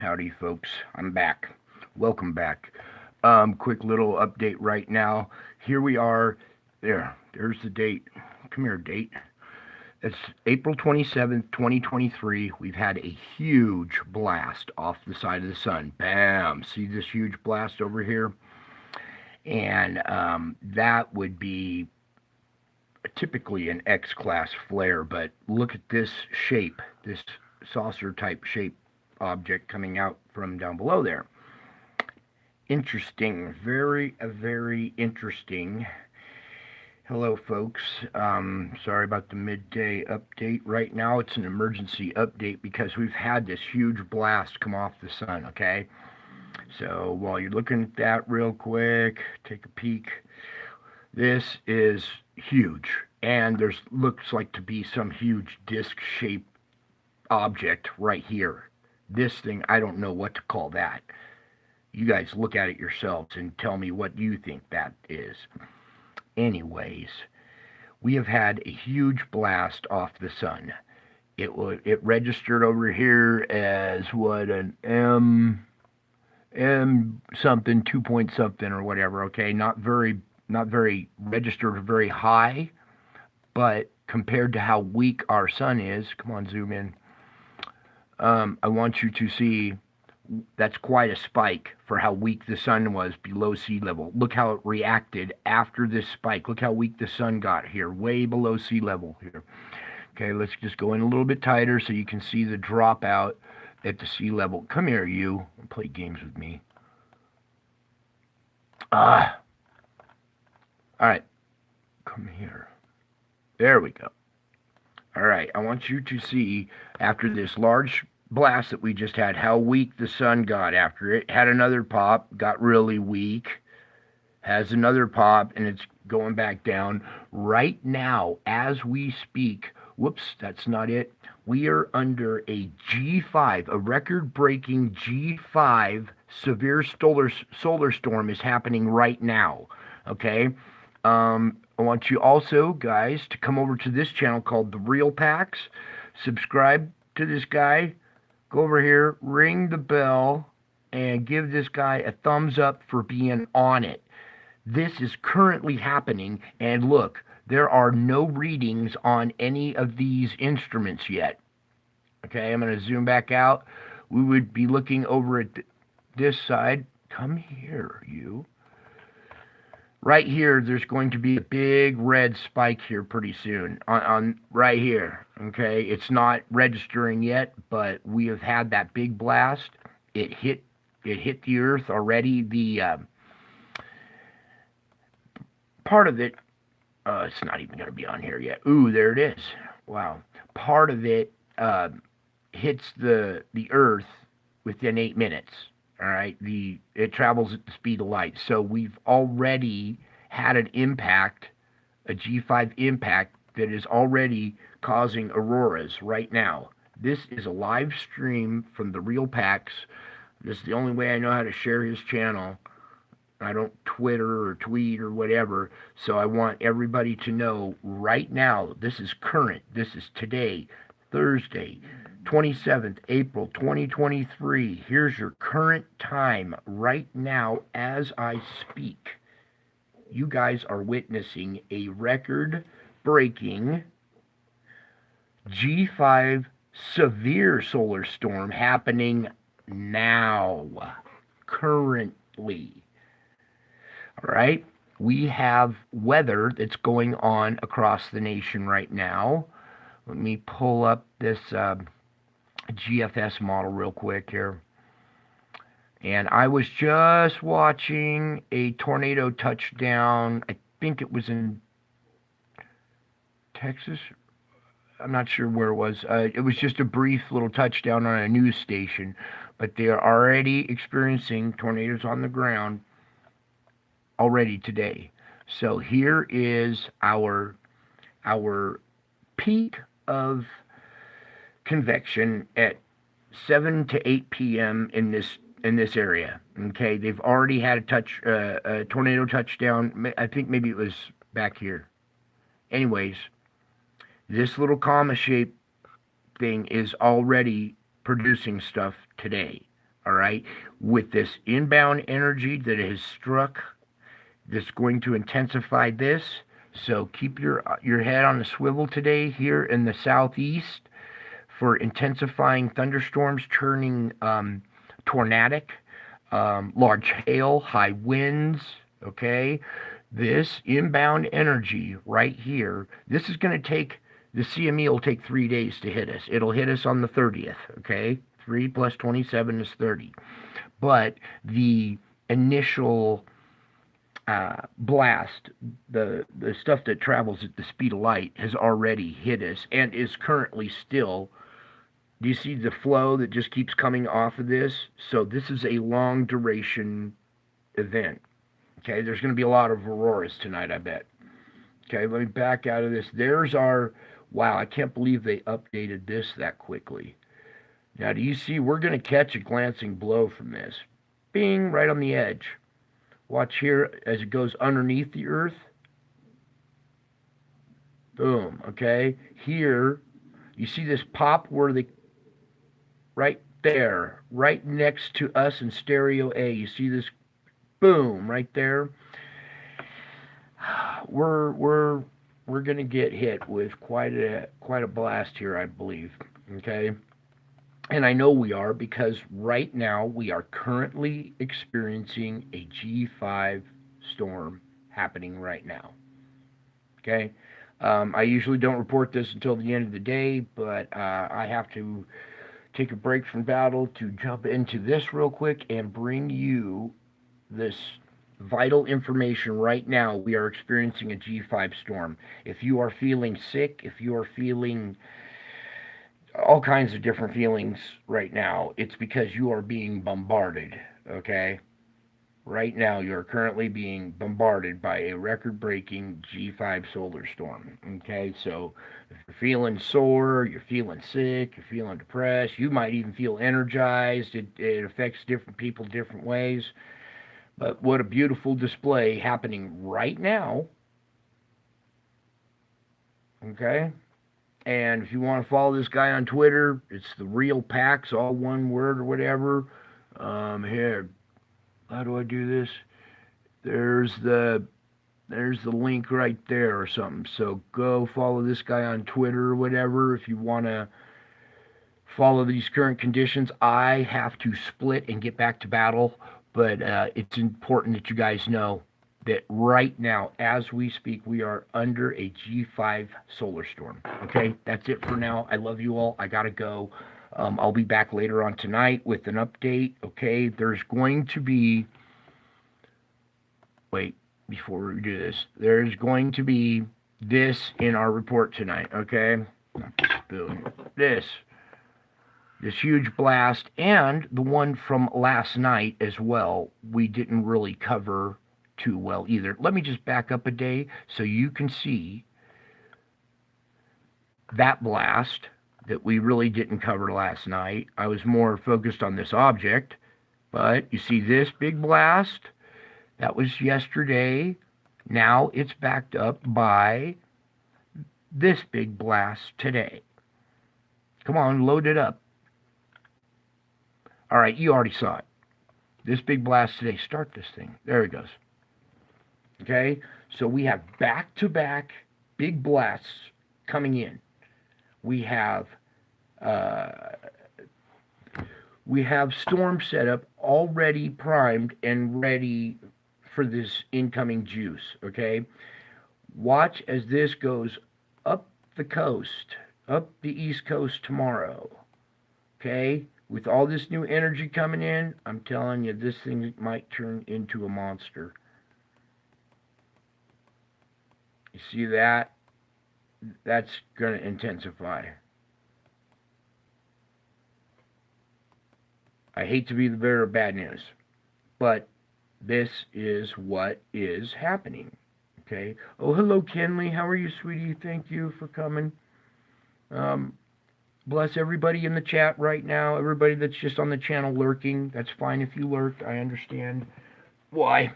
Howdy, folks. I'm back. Welcome back. Quick little update right now. Here we are. There's the date. Come here, date. It's April 27th, 2023. We've had a huge blast off the side of the sun. Bam! See this huge blast over here? And that would be typically an X class flare, but look at this shape, this saucer type shape object coming out from down below there. Interesting, very interesting. Hello, folks. Sorry about the midday update. Right now, it's an emergency update because we've had this huge blast come off the sun, okay? So while you're looking at that real quick, take a peek. This is huge, and there's looks like to be some huge disc-shaped object right here. This thing, I don't know what to call that. You guys look at it yourselves and tell me what you think that is. Anyways, we have had a huge blast off the sun. It registered over here as what, an M something 2 point something or whatever. Okay, not very registered very high, but compared to how weak our sun is, come on, zoom in. I want you to see that's quite a spike for how weak the sun was below sea level. Look how it reacted after this spike. Look how weak the sun got here, way below sea level here. Okay, let's just go in a little bit tighter so you can see the dropout at the sea level. Come here, you. Play games with me. All right. Come here. There we go. All right, I want you to see after this large blast that we just had how weak the sun got after it. Had another pop, got really weak, has another pop, and it's going back down. Right now, as we speak, whoops, that's not it. We are under a G5, a record-breaking G5 severe solar storm is happening right now. Okay? I want you also, guys, to come over to this channel called The Real Packs. Subscribe to this guy. Go over here, ring the bell, and give this guy a thumbs up for being on it. This is currently happening, and look, there are no readings on any of these instruments yet. Okay, I'm going to zoom back out. We would be looking over at this side. Come here, you. Right here, there's going to be a big red spike here pretty soon. On right here, okay? It's not registering yet, but we have had that big blast. It hit the earth already. The part of it, it's not even going to be on here yet. Ooh, there it is. Wow. Part of it hits the earth within 8 minutes. All right, it travels at the speed of light. So we've already had an impact, a G5 impact that is already causing auroras right now. This is a live stream from the Real Packs. This is the only way I know how to share his channel. I don't Twitter or tweet or whatever. So I want everybody to know right now, this is current. This is today, Thursday, 27th April 2023. Here's your current time right now as I speak. You guys are witnessing a record-breaking G5 severe solar storm happening now, currently. All right? We have weather that's going on across the nation right now. Let me pull up this GFS model real quick here. And I was just watching a tornado touchdown. I think it was in Texas. I'm not sure where it was. It was just a brief little touchdown on a news station. But they are already experiencing tornadoes on the ground already today. So here is our peak of convection at 7 to 8 p.m. in this area. Okay, they've already had a tornado touchdown. I think maybe it was back here. Anyways, this little comma shape thing is already producing stuff today. all right, with this inbound energy that has struck, that's going to intensify this. So keep your head on the swivel today here in the southeast for intensifying thunderstorms, turning tornadic, large hail, high winds. Okay, this inbound energy right here. This is going to take the CME will take 3 days to hit us. It'll hit us on the 30th. Okay, 3 plus 27 is 30. But the initial blast, the stuff that travels at the speed of light, has already hit us and is currently still. Do you see the flow that just keeps coming off of this? So this is a long duration event. Okay, there's going to be a lot of auroras tonight, I bet. Okay, let me back out of this. There's our, wow, I can't believe they updated this that quickly. Now, do you see, we're going to catch a glancing blow from this. Bing, right on the edge. Watch here as it goes underneath the earth. Boom, okay? Here, you see this pop where the, right there, right next to us in stereo A. You see this boom right there? We're going to get hit with quite a blast here, I believe, okay? And I know we are, because right now we are currently experiencing a G5 storm happening right now. Okay? I usually don't report this until the end of the day, but I have to take a break from battle to jump into this real quick and bring you this vital information right now. We are experiencing a G5 storm. If you are feeling sick, if you are feeling all kinds of different feelings right now, it's because you are being bombarded, okay? Right now, you're currently being bombarded by a record-breaking G5 solar storm, okay? So if you're feeling sore, you're feeling sick, you're feeling depressed, you might even feel energized. It affects different people different ways. But what a beautiful display happening right now, okay? And if you want to follow this guy on Twitter, it's the Real Pax, all one word or whatever. Here, how do I do this? There's the link right there or something. So go follow this guy on Twitter or whatever if you want to follow these current conditions. I have to split and get back to battle, but it's important that you guys know that right now, as we speak, we are under a G5 solar storm. Okay, that's it for now. I love you all. I gotta go. I'll be back later on tonight with an update. Okay, there's going to be, wait, before we do this, there's going to be this in our report tonight. Okay, not the spoon. This huge blast, and the one from last night as well, we didn't really cover too well either. Let me just back up a day so you can see that blast that we really didn't cover last night. I was more focused on this object, but you see this big blast? That was yesterday. Now it's backed up by this big blast today. Come on, load it up. All right, you already saw it. This big blast today. Start this thing. There it goes. Okay, so we have back-to-back big blasts coming in. We have storm setup already primed and ready for this incoming juice. Okay, watch as this goes up the coast, up the East Coast tomorrow. Okay, with all this new energy coming in, I'm telling you, this thing might turn into a monster. You see that? That's going to intensify. I hate to be the bearer of bad news, but this is what is happening. Okay? Oh, hello, Kenley. How are you, sweetie? Thank you for coming. Bless everybody in the chat right now. Everybody that's just on the channel lurking. That's fine if you lurked. I understand why.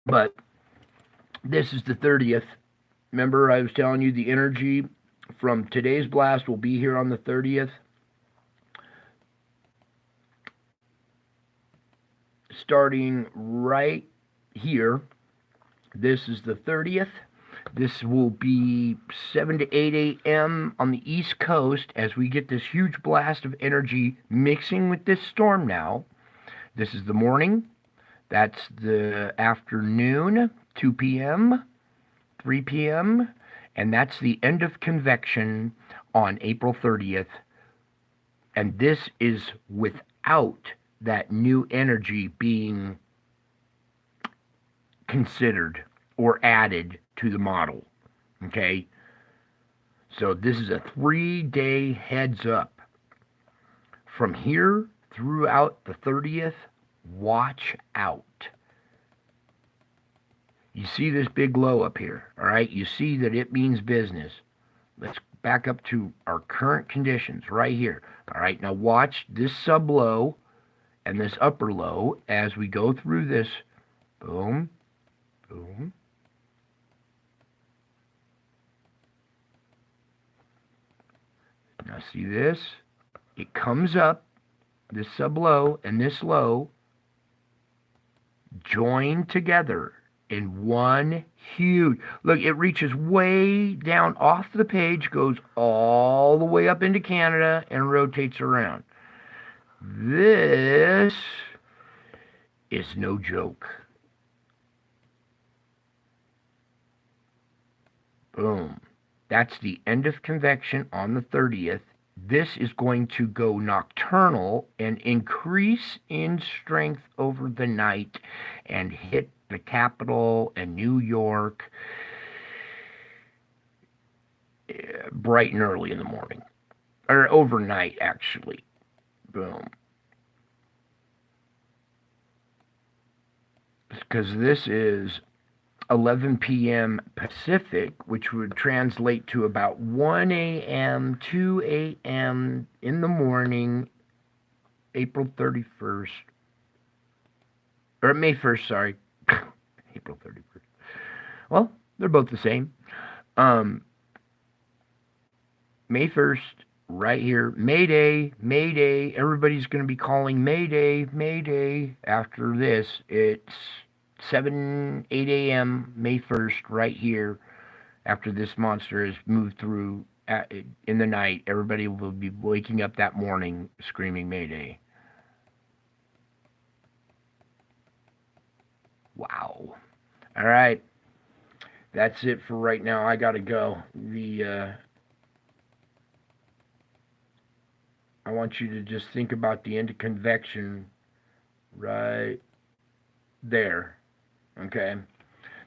But this is the 30th. Remember, I was telling you the energy from today's blast will be here on the 30th. starting right here. This is the 30th. This will be 7 to 8 a.m. on the East Coast as we get this huge blast of energy mixing with this storm now. This is the morning. That's the afternoon, 2 p.m., 3 p.m., and that's the end of convection on April 30th. And this is without that new energy being considered or added to the model. Okay? So this is a 3-day heads up. From here throughout the 30th, watch out. You see this big low up here, all right? You see that it means business. Let's back up to our current conditions right here. All right, now watch this sub low and this upper low as we go through this. Boom, boom. Now see this? It comes up, this sub low and this low join together in one huge, look, it reaches way down off the page, goes all the way up into Canada and rotates around. This is no joke. Boom. That's the end of convection on the 30th. This is going to go nocturnal and increase in strength over the night and hit the capital and New York bright and early in the morning. Or overnight, actually. Boom. Because this is 11 p.m. Pacific, which would translate to about 1 a.m., 2 a.m. in the morning, April 31st. Or May 1st, sorry. April 31st. Well, they're both the same. May 1st, right here. Mayday, Mayday. Everybody's going to be calling Mayday, Mayday. After this, it's 7, 8 a.m., May 1st, right here. After this monster has moved through in the night, everybody will be waking up that morning screaming Mayday. Wow. All right. That's it for right now. I got to go. I want you to just think about the end of convection right there. Okay?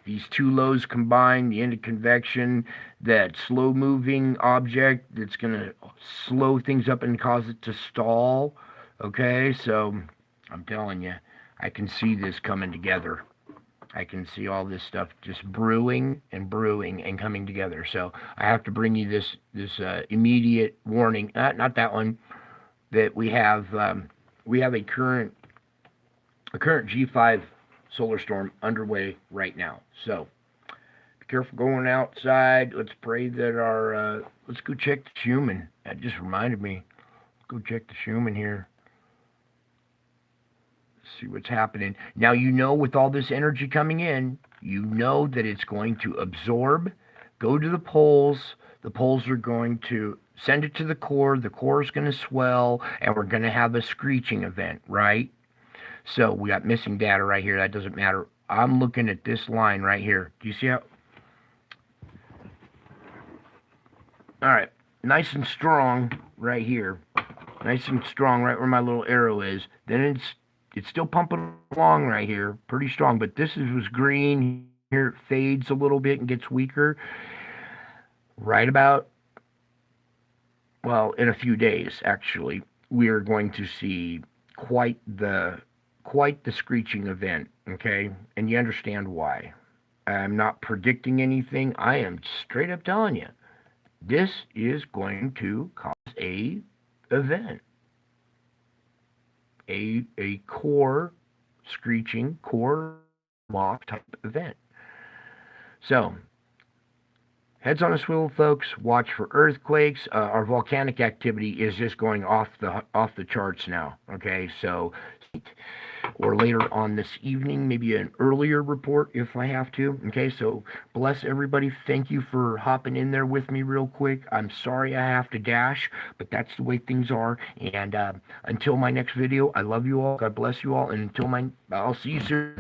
These two lows combine, the end of convection, that slow-moving object that's going to slow things up and cause it to stall. Okay? So, I'm telling you, I can see this coming together. I can see all this stuff just brewing and coming together. So, I have to bring you this immediate warning. Not that one. That we have a current G5 solar storm underway right now. So be careful going outside. Let's pray that let's go check the Schumann. That just reminded me. Let's go check the Schumann here. See what's happening. Now you know with all this energy coming in, you know that it's going to absorb, go to the poles. The poles are going to send it to the core is going to swell, and we're going to have a screeching event, right? So we got missing data right here. That doesn't matter. I'm looking at this line right here. Do you see how? All right. Nice and strong right here. Nice and strong right where my little arrow is. Then it's still pumping along right here. Pretty strong. But this was green. Here it fades a little bit and gets weaker. Right about, well, in a few days, actually, we are going to see quite the screeching event, okay? And you understand why. I'm not predicting anything. I am straight up telling you. This is going to cause a event. A core screeching, core lock type event. So, heads on a swivel, folks. Watch for earthquakes. Our volcanic activity is just going off the charts now. Okay, so or later on this evening, maybe an earlier report if I have to. Okay, so bless everybody. Thank you for hopping in there with me real quick. I'm sorry I have to dash, but that's the way things are. And until my next video, I love you all. God bless you all. And I'll see you soon.